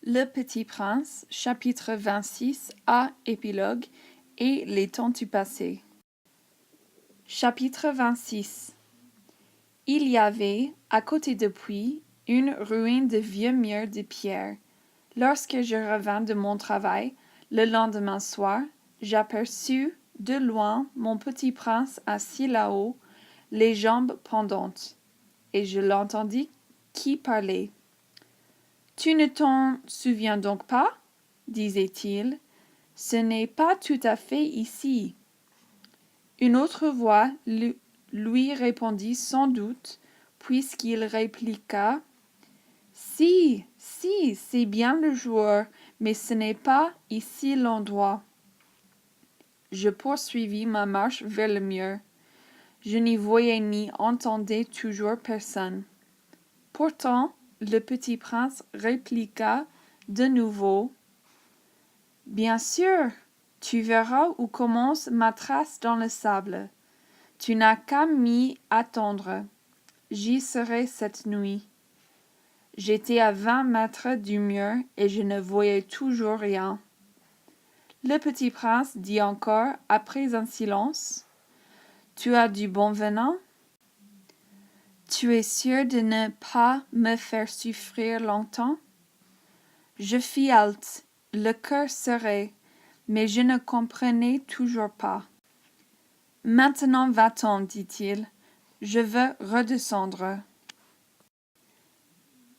Le Petit Prince, chapitre 26 A. Épilogue et les temps du passé. Chapitre 26. Il y avait, à côté du puits, une ruine de vieux murs de pierre. Lorsque je revins de mon travail, le lendemain soir, j'aperçus de loin mon petit prince assis là-haut, les jambes pendantes, et je l'entendis qui parlait. « Tu ne t'en souviens donc pas ?» disait-il. « Ce n'est pas tout à fait ici. » Une autre voix lui répondit sans doute, puisqu'il répliqua « Si, si, c'est bien le jour, mais ce n'est pas ici l'endroit. » Je poursuivis ma marche vers le mur. Je n'y voyais ni entendais toujours personne. Pourtant, le petit prince répliqua de nouveau « Bien sûr, tu verras où commence ma trace dans le sable. Tu n'as qu'à m'y attendre. J'y serai cette nuit. » J'étais à 20 mètres du mur et je ne voyais toujours rien. Le petit prince dit encore, après un silence, « Tu as du bon venin? Tu es sûr de ne pas me faire souffrir longtemps? » Je fis halte, le cœur serré, mais je ne comprenais toujours pas. « Maintenant va-t'en, dit-il, je veux redescendre. »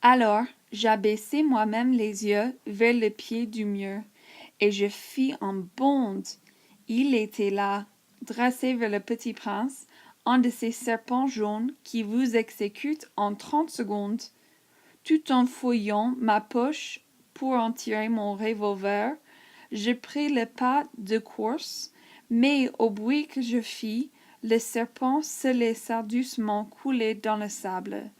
Alors j'abaissai moi-même les yeux vers le pied du mur, et je fis un bond. Il était là, dressé vers le petit prince, un de ces serpents jaunes qui vous exécutent en 30 secondes. Tout en fouillant ma poche pour en tirer mon revolver, je pris le pas de course, mais au bruit que je fis, le serpent se laissa doucement couler dans le sable,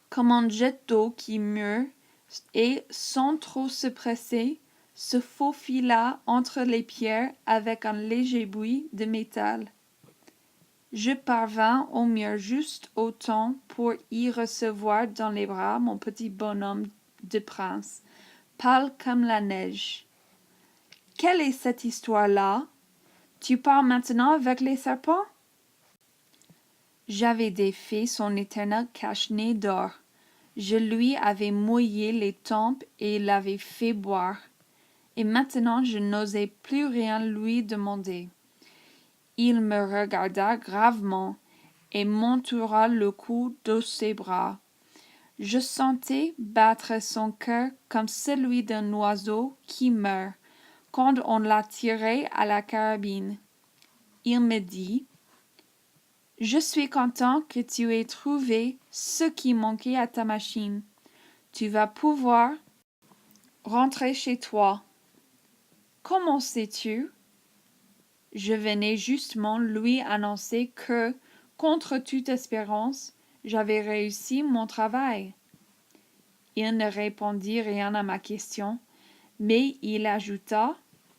comme un jet d'eau qui meurt, et, sans trop se presser, se faufila entre les pierres avec un léger bruit de métal. Je parvins au mur juste au temps pour y recevoir dans les bras mon petit bonhomme de prince, pâle comme la neige. « Quelle est cette histoire-là? Tu parles maintenant avec les serpents? » J'avais défait son éternel cache-nez d'or. Je lui avais mouillé les tempes et l'avais fait boire. Et maintenant je n'osais plus rien lui demander. Il me regarda gravement et m'entoura le cou de ses bras. Je sentais battre son cœur comme celui d'un oiseau qui meurt quand on l'a tiré à la carabine. Il me dit « Je suis content que tu aies trouvé ce qui manquait à ta machine. Tu vas pouvoir rentrer chez toi. » Comment sais-tu? Je venais justement lui annoncer que, contre toute espérance, j'avais réussi mon travail. Il ne répondit rien à ma question, mais il ajouta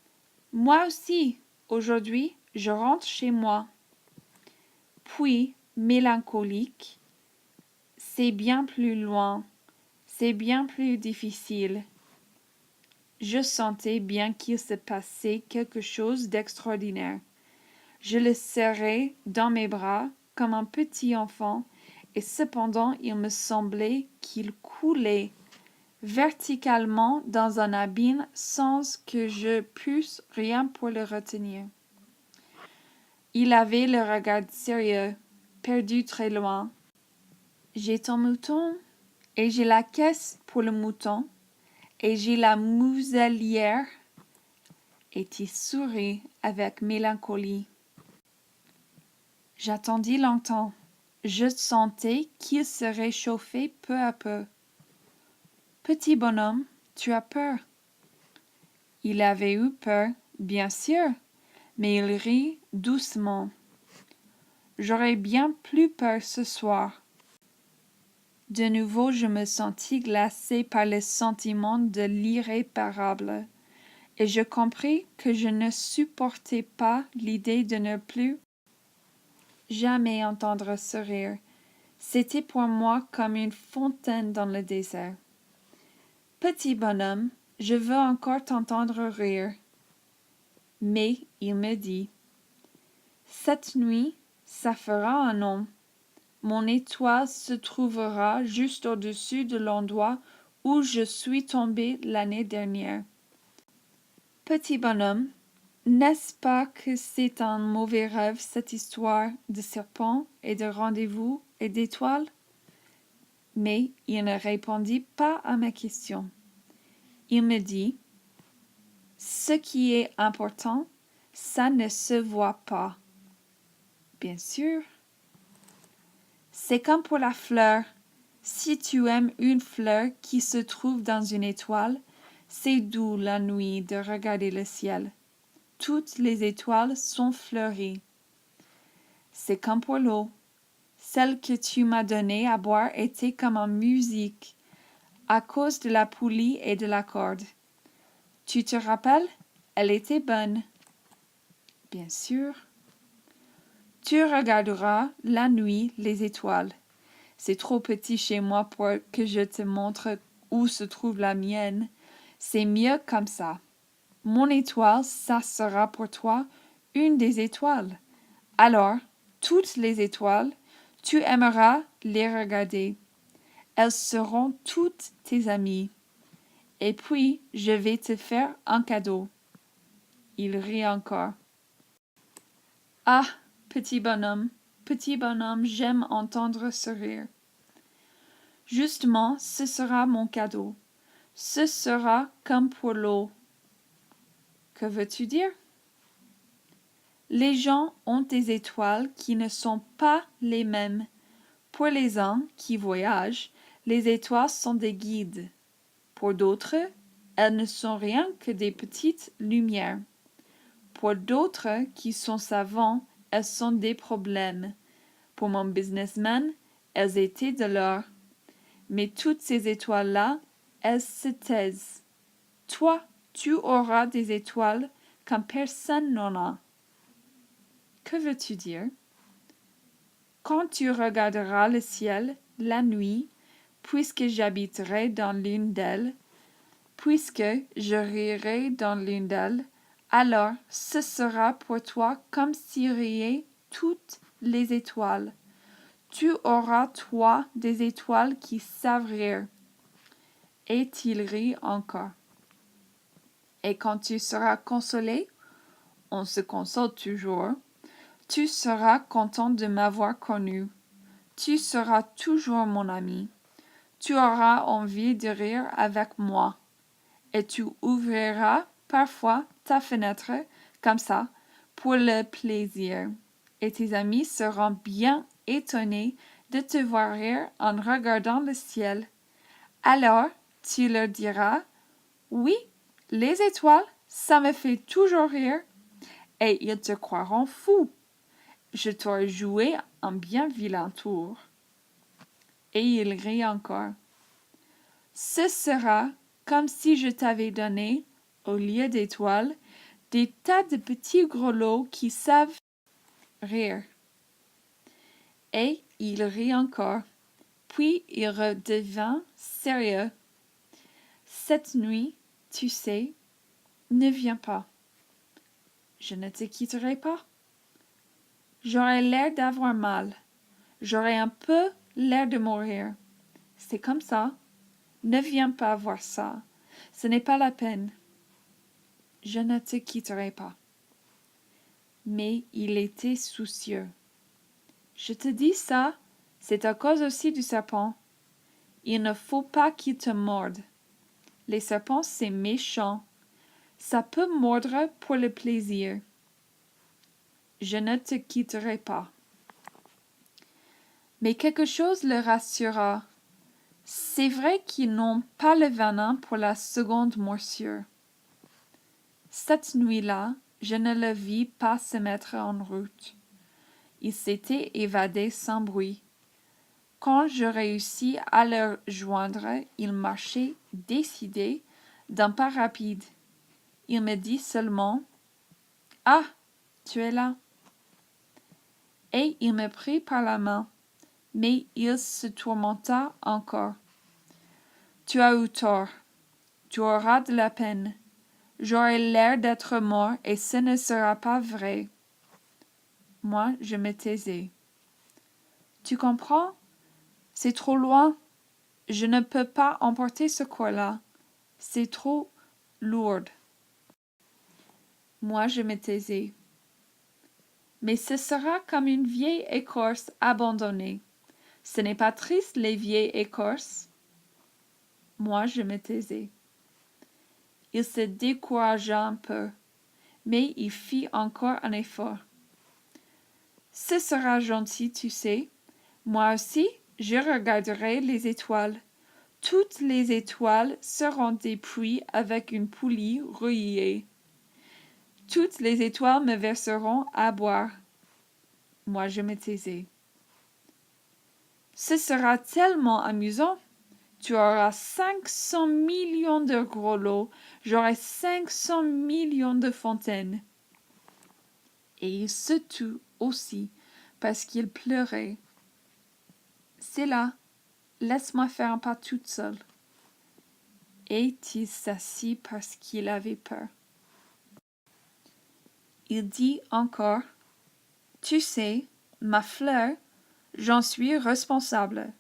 « Moi aussi, aujourd'hui, je rentre chez moi. » Puis, mélancolique, « C'est bien plus loin, c'est bien plus difficile. » Je sentais bien qu'il se passait quelque chose d'extraordinaire. Je le serrais dans mes bras comme un petit enfant, et cependant il me semblait qu'il coulait verticalement dans un abîme sans que je pusse rien pour le retenir. Il avait le regard sérieux, perdu très loin. « J'ai ton mouton, et j'ai la caisse pour le mouton, et j'ai la muselière. » Et il sourit avec mélancolie. J'attendis longtemps. Je sentais qu'il se réchauffait peu à peu. « Petit bonhomme, tu as peur. » Il avait eu peur, bien sûr, mais il rit doucement. « J'aurais bien plus peur ce soir. » De nouveau je me sentis glacé par le sentiment de l'irréparable, et je compris que je ne supportais pas l'idée de ne plus jamais entendre ce rire. C'était pour moi comme une fontaine dans le désert. Petit bonhomme, je veux encore t'entendre rire. Mais il me dit, cette nuit, ça fera un an. Mon étoile se trouvera juste au-dessus de l'endroit où je suis tombé l'année dernière. Petit bonhomme, n'est-ce pas que c'est un mauvais rêve cette histoire de serpent et de rendez-vous et d'étoiles? Mais il ne répondit pas à ma question. Il me dit, ce qui est important, ça ne se voit pas. Bien sûr. C'est comme pour la fleur. Si tu aimes une fleur qui se trouve dans une étoile, c'est doux la nuit de regarder le ciel. Toutes les étoiles sont fleuries. C'est comme pour l'eau. Celle que tu m'as donnée à boire était comme en musique, à cause de la poulie et de la corde. Tu te rappelles? Elle était bonne. Bien sûr. Tu regarderas la nuit les étoiles. C'est trop petit chez moi pour que je te montre où se trouve la mienne. C'est mieux comme ça. Mon étoile, ça sera pour toi une des étoiles. Alors, toutes les étoiles, tu aimeras les regarder. Elles seront toutes tes amies. Et puis, je vais te faire un cadeau. Il rit encore. Ah, petit bonhomme, j'aime entendre ce rire. Justement, ce sera mon cadeau. Ce sera comme pour l'eau. Que veux-tu dire? Les gens ont des étoiles qui ne sont pas les mêmes. Pour les uns qui voyagent, les étoiles sont des guides. Pour d'autres, elles ne sont rien que des petites lumières. Pour d'autres qui sont savants, elles sont des problèmes. Pour mon businessman, elles étaient de l'or. Mais toutes ces étoiles-là, elles se taisent. Toi, tu auras des étoiles comme personne n'en a. Que veux-tu dire? Quand tu regarderas le ciel la nuit, puisque j'habiterai dans l'une d'elles, puisque je rirai dans l'une d'elles, alors ce sera pour toi comme si riaient toutes les étoiles. Tu auras, toi, des étoiles qui savent rire. Et il rit encore. Et quand tu seras consolé, on se console toujours, tu seras content de m'avoir connu. Tu seras toujours mon ami. Tu auras envie de rire avec moi. Et tu ouvriras parfois ta fenêtre comme ça pour le plaisir. Et tes amis seront bien étonnés de te voir rire en regardant le ciel. Alors, tu leur diras, oui, les étoiles, ça me fait toujours rire. Et ils te croiront fou. Je t'aurais joué un bien vilain tour. Et il rit encore. Ce sera comme si je t'avais donné, au lieu d'étoiles, des tas de petits grelots qui savent rire. Et il rit encore. Puis il redevint sérieux. Cette nuit, tu sais, ne viens pas. Je ne te quitterai pas. J'aurai l'air d'avoir mal. J'aurai un peu l'air de mourir. C'est comme ça. Ne viens pas voir ça. Ce n'est pas la peine. Je ne te quitterai pas. Mais il était soucieux. Je te dis ça, c'est à cause aussi du serpent. Il ne faut pas qu'il te morde. Les serpents, c'est méchant. Ça peut mordre pour le plaisir. Je ne te quitterai pas. Mais quelque chose le rassura. C'est vrai qu'ils n'ont pas le venin pour la seconde morsure. Cette nuit-là, je ne le vis pas se mettre en route. Il s'était évadé sans bruit. Quand je réussis à le joindre, il marchait décidé d'un pas rapide. Il me dit seulement « Ah, tu es là !» Et il me prit par la main, mais il se tourmenta encore. « Tu as eu tort. Tu auras de la peine. J'aurai l'air d'être mort et ce ne sera pas vrai. Moi, je me taisais. Tu comprends? C'est trop loin. Je ne peux pas emporter ce corps-là. C'est trop lourd. Moi, je me taisais. Mais ce sera comme une vieille écorce abandonnée. Ce n'est pas triste, les vieilles écorces. Moi, je me taisais. Il se découragea un peu, mais il fit encore un effort. Ce sera gentil, tu sais. Moi aussi, je regarderai les étoiles. Toutes les étoiles seront des puits avec une poulie rouillée. Toutes les étoiles me verseront à boire. Moi, je me taisais. Ce sera tellement amusant. Tu auras 500 millions de grelots, j'aurai 500 millions de fontaines. Et il se tut aussi parce qu'il pleurait. C'est là, laisse-moi faire un pas toute seule. Et il s'assit parce qu'il avait peur. Il dit encore, tu sais, ma fleur, j'en suis responsable.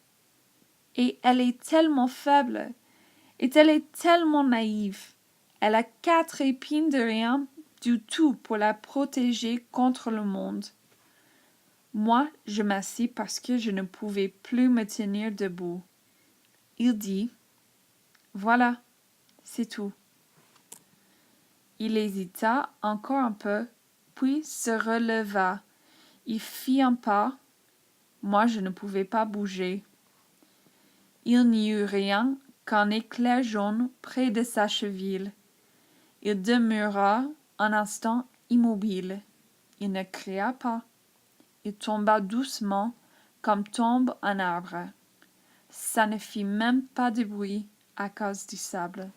Et elle est tellement faible, et elle est tellement naïve. Elle a 4 épines de rien du tout pour la protéger contre le monde. Moi, je m'assis parce que je ne pouvais plus me tenir debout. Il dit, voilà, c'est tout. Il hésita encore un peu, puis se releva. Il fit un pas. Moi, je ne pouvais pas bouger. Il n'y eut rien qu'un éclair jaune près de sa cheville. Il demeura un instant immobile. Il ne cria pas. Il tomba doucement, comme tombe un arbre. Ça ne fit même pas de bruit à cause du sable.